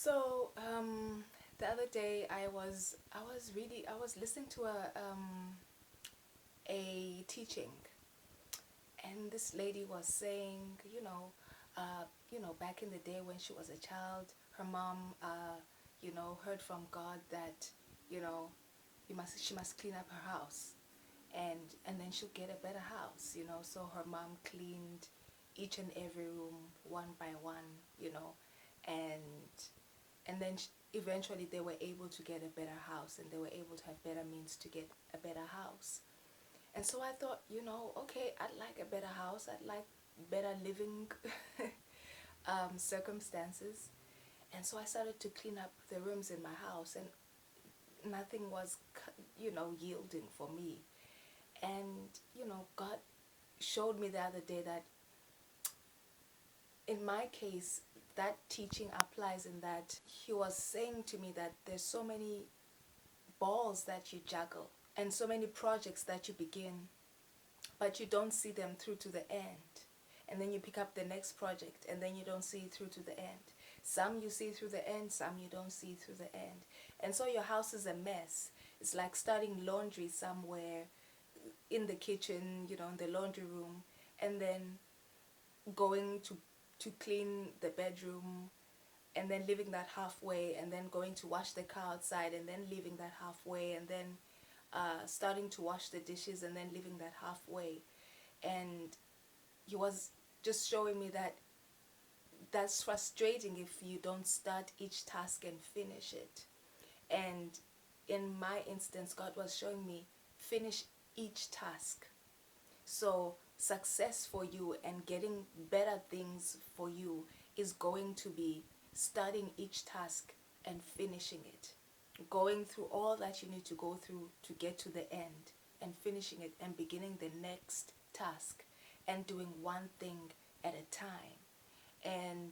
So the other day I was listening to a teaching, and this lady was saying, back in the day when she was a child, her mom, heard from God that, you know, she must clean up her house, and then she'll get a better house. So her mom cleaned each and every room one by one, and then eventually they were able to get a better house, and they were able to have better means to get a better house. And so I thought, okay, I'd like a better house, I'd like better living circumstances. And so I started to clean up the rooms in my house, and nothing was yielding for me. And God showed me the other day that in my case, that teaching applies, in that he was saying to me that there's so many balls that you juggle and so many projects that you begin, but you don't see them through to the end. And then you pick up the next project, and then you don't see it through to the end. Some you see through the end, some you don't see through the end. And so your house is a mess. It's like starting laundry somewhere in the kitchen, in the laundry room, and then going to clean the bedroom, and then leaving that halfway, and then going to wash the car outside, and then leaving that halfway, and then starting to wash the dishes, and then leaving that halfway. And he was just showing me that that's frustrating if you don't start each task and finish it. And in my instance, God was showing me, finish each task. So success for you and getting better things for you is going to be starting each task and finishing it, going through all that you need to go through to get to the end, and finishing it and beginning the next task, and doing one thing at a time. And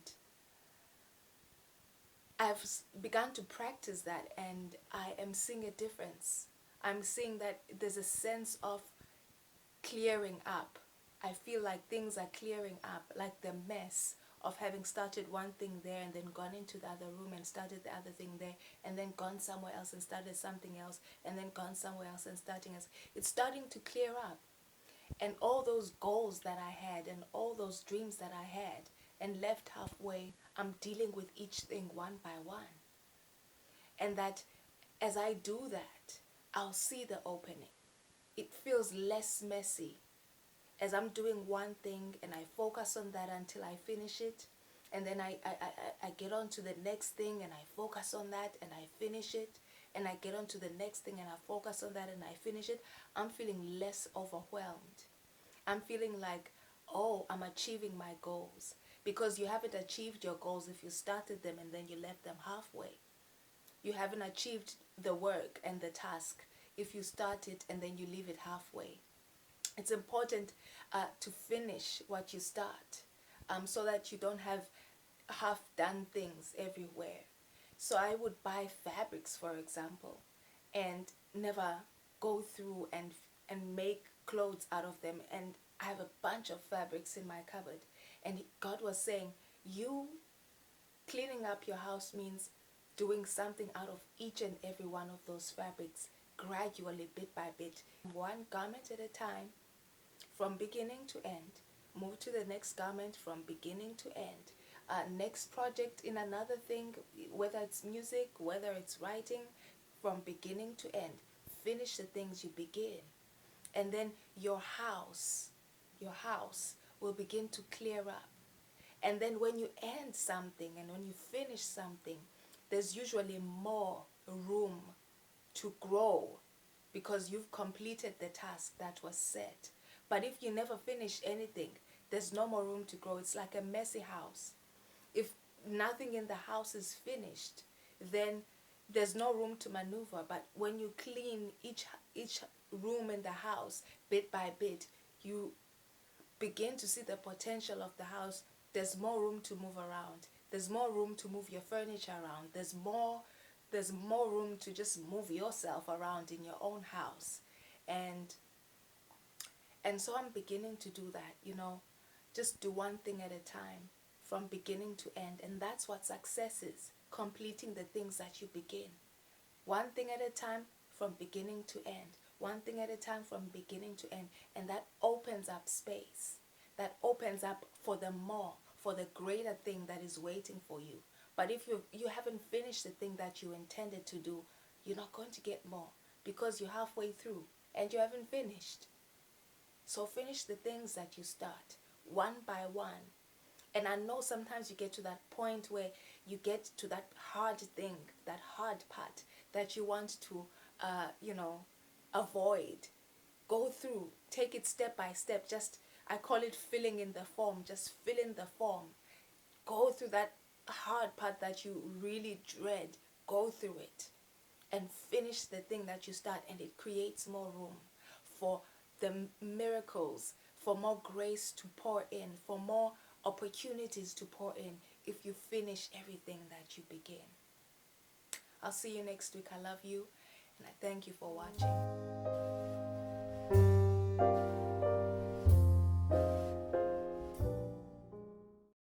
I've begun to practice that, and I am seeing a difference. I'm seeing that there's a sense of clearing up. I feel like things are clearing up, like the mess of having started one thing there and then gone into the other room and started the other thing there, and then gone somewhere else and started something else, and then gone somewhere else and starting else. It's starting to clear up. And all those goals that I had, and all those dreams that I had and left halfway, I'm dealing with each thing one by one. And that as I do that, I'll see the opening. It feels less messy as I'm doing one thing and I focus on that until I finish it. And then I get on to the next thing and I focus on that and I finish it. And I get on to the next thing and I focus on that and I finish it. I'm feeling less overwhelmed. I'm feeling like, oh, I'm achieving my goals. Because you haven't achieved your goals if you started them and then you left them halfway. You haven't achieved the work and the task if you start it and then you leave it halfway. It's important to finish what you start, so that you don't have half-done things everywhere. So I would buy fabrics, for example, and never go through and make clothes out of them. And I have a bunch of fabrics in my cupboard. And God was saying, you cleaning up your house means doing something out of each and every one of those fabrics, gradually, bit by bit, one garment at a time, from beginning to end. Move to the next garment from beginning to end. Next project in another thing, whether it's music, whether it's writing, from beginning to end. Finish the things you begin. And then your house will begin to clear up. And then when you end something and when you finish something, there's usually more room to grow, because you've completed the task that was set. But if you never finish anything, there's no more room to grow. It's like a messy house. If nothing in the house is finished, then there's no room to maneuver. But when you clean each room in the house bit by bit, you begin to see the potential of the house. There's more room to move around. There's more room to move your furniture around. There's more room to just move yourself around in your own house. And so I'm beginning to do that, just do one thing at a time from beginning to end. And that's what success is. completing the things that you begin. One thing at a time, from beginning to end. One thing at a time, from beginning to end. And that opens up space. That opens up for the more, for the greater thing that is waiting for you. But if you haven't finished the thing that you intended to do, you're not going to get more, because you're halfway through and you haven't finished. So finish the things that you start, one by one. And I know sometimes you get to that point where you get to that hard thing, that hard part that you want to, avoid. Go through, take it step by step. Just, I call it filling in the form. Just fill in the form. Go through that hard part that you really dread. Go through it and finish the thing that you start, and it creates more room for the miracles, for more grace to pour in, for more opportunities to pour in, if you finish everything that you begin. I'll see you next week. I love you, and I thank you for watching.